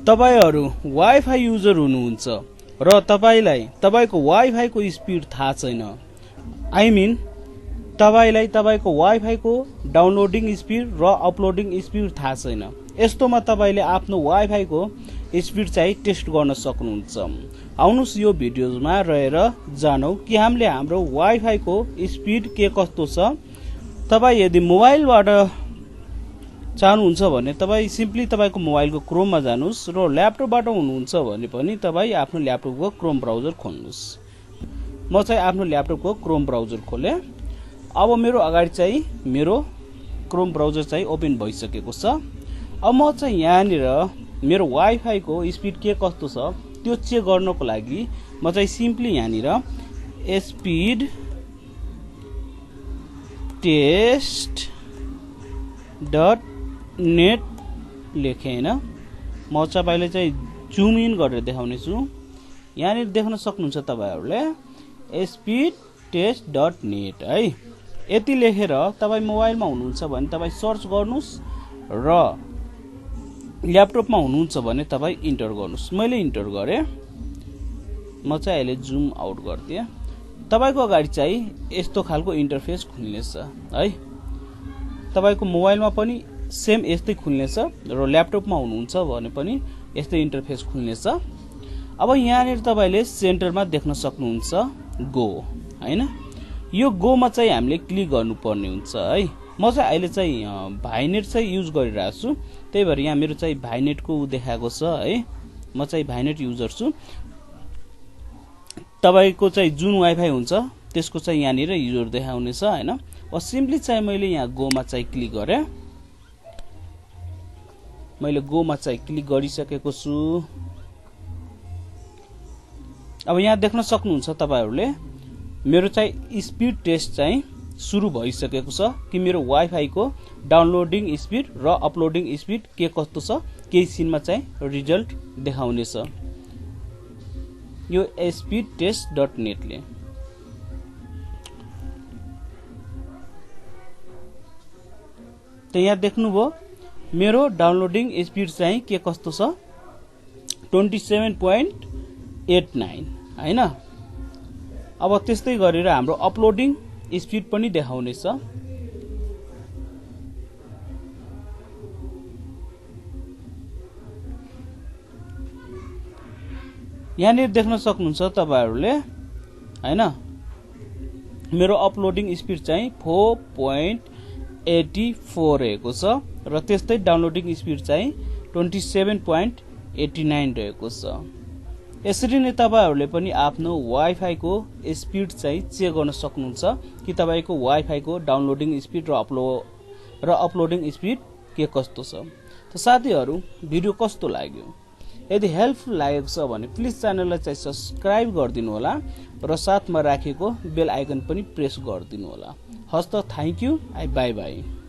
तपाईहरु wifi user हुनुहुन्छ र तपाईलाई तपाईको वाइफाई को स्पिड थाहा छैन। आई मिन तपाईलाई तपाईको वाइफाई को डाउनलोडिङ स्पिड र अपलोडिङ स्पिड थाहा छैन। यस्तोमा तपाईले आफ्नो वाइफाई को स्पिड चाहिँ टेस्ट गर्न सक्नुहुन्छ। आउनुस् यो भिडियोमा रहेर जानौ कि हामीले हाम्रो वाइफाई को स्पिड के कस्तो छ। तपाई यदि मोबाइलबाट चाहनुहुन्छ भने तपाई सिम्पली तपाईको मोबाइलको क्रोममा जानुस् र ल्यापटपबाट हुनुहुन्छ भने पनि तपाई आफ्नो ल्यापटपको क्रोम ब्राउजर खोल्नुस्। म चाहिँ आफ्नो ल्यापटपको क्रोम ब्राउजर खोले। अब मेरो अगाडि चाहिँ मेरो क्रोम ब्राउजर चाहिँ ओपन भइसकेको छ। अब म चाहिँ यहाँनिर मेरो वाइफाई को स्पिड के कस्तो छ त्यो चेक गर्नको लागि म चाहिँ सिम्पली यहाँनिर स्पिड टेस्ट डट नेट लेखे हैन। म तपाईलाई चाहिँ जुम इन गरेर देखाउने छु। यहाँनिर देख्न सक्नुहुन्छ तपाईहरुले स्पिड टेस्ट डट नेट है। यति लेखेर तपाई मोबाइलमा हुनुहुन्छ भने तपाई सर्च गर्नुस् र ल्यापटपमा हुनुहुन्छ भने तपाई इन्टर गर्नुस्। मैले इन्टर गरे। म चाहिँ अहिले जुम आउट गर्दिए। तपाईको अगाडि चाहिँ यस्तो खालको इन्टरफेस खुल्नेछ है। तपाईको मोबाइलमा पनि सेम यस्तै खुल्नेछ र ल्यापटपमा हुनुहुन्छ भने पनि यस्तै इन्टरफेस खुल्नेछ। अब यहाँनिर तपाईले सेन्टरमा देख्न सक्नुहुन्छ गो हैन। यो गो मा चाहिँ हामीले क्लिक गर्नुपर्ने हुन्छ है। म चाहिँ अहिले चाहिँ भाइनेट चाहिँ युज गरिरहेको छु। त्यही भएर यहाँ मेरो चाहिँ भाइनेट को देखाएको छ है। म चाहिँ भाइनेट युजर छु। तपाईको चाहिँ जुन वाइफाई हुन्छ त्यसको चाहिँ यहाँनिर युजर देखाउने छ हैन। अब सिम्पली चाहिँ मैले यहाँ गो मा चाहिँ क्लिक गरे। मैले गो मा चाहिँ क्लिक गरिसकेको छु। अब यहाँ देख्न सक्नुहुन्छ तपाईहरुले मेरो चाहिँ स्पिड टेस्ट चाहिँ सुरु भइसकेको छ कि मेरो वाइफाई को डाउनलोडिङ स्पिड र अपलोडिङ स्पिड के कस्तो छ केही सिनमा चाहिँ रिजल्ट देखाउने छ यो स्पिड टेस्ट डट नेट ले। त यहाँ देख्नुभयो मेरो डाउनलोडिङ स्पिड चाहिँ के कस्तो छ 27.89 हैन। अब त्यस्तै गरेर हाम्रो अपलोडिङ स्पिड पनि देखाउने छ। यहाँनिर देख्न सक्नुहुन्छ तपाईहरुले हैन। मेरो अपलोडिङ स्पिड चाहिँ 4.84 रहेको छ र त्यस्तै डाउनलोडिङ स्पिड चाहिँ 27.89 रहेको छ। यसरी नै तपाईहरुले पनि आफ्नो वाइफाई को स्पिड चाहिँ चेक गर्न सक्नुहुन्छ कि तपाईको वाइफाई को डाउनलोडिङ स्पिड र अपलोडिङ स्पिड के कस्तो छ। त साथीहरु भिडियो कस्तो लाग्यो? यदि हेल्पफुल लागेको छ भने प्लिज च्यानललाई चाहिँ सब्स्क्राइब गरिदिनु होला र साथमा राखेको बेल आइकन पनि प्रेस गरिदिनु होला। हस्त थ्यांक यू। Bye bye.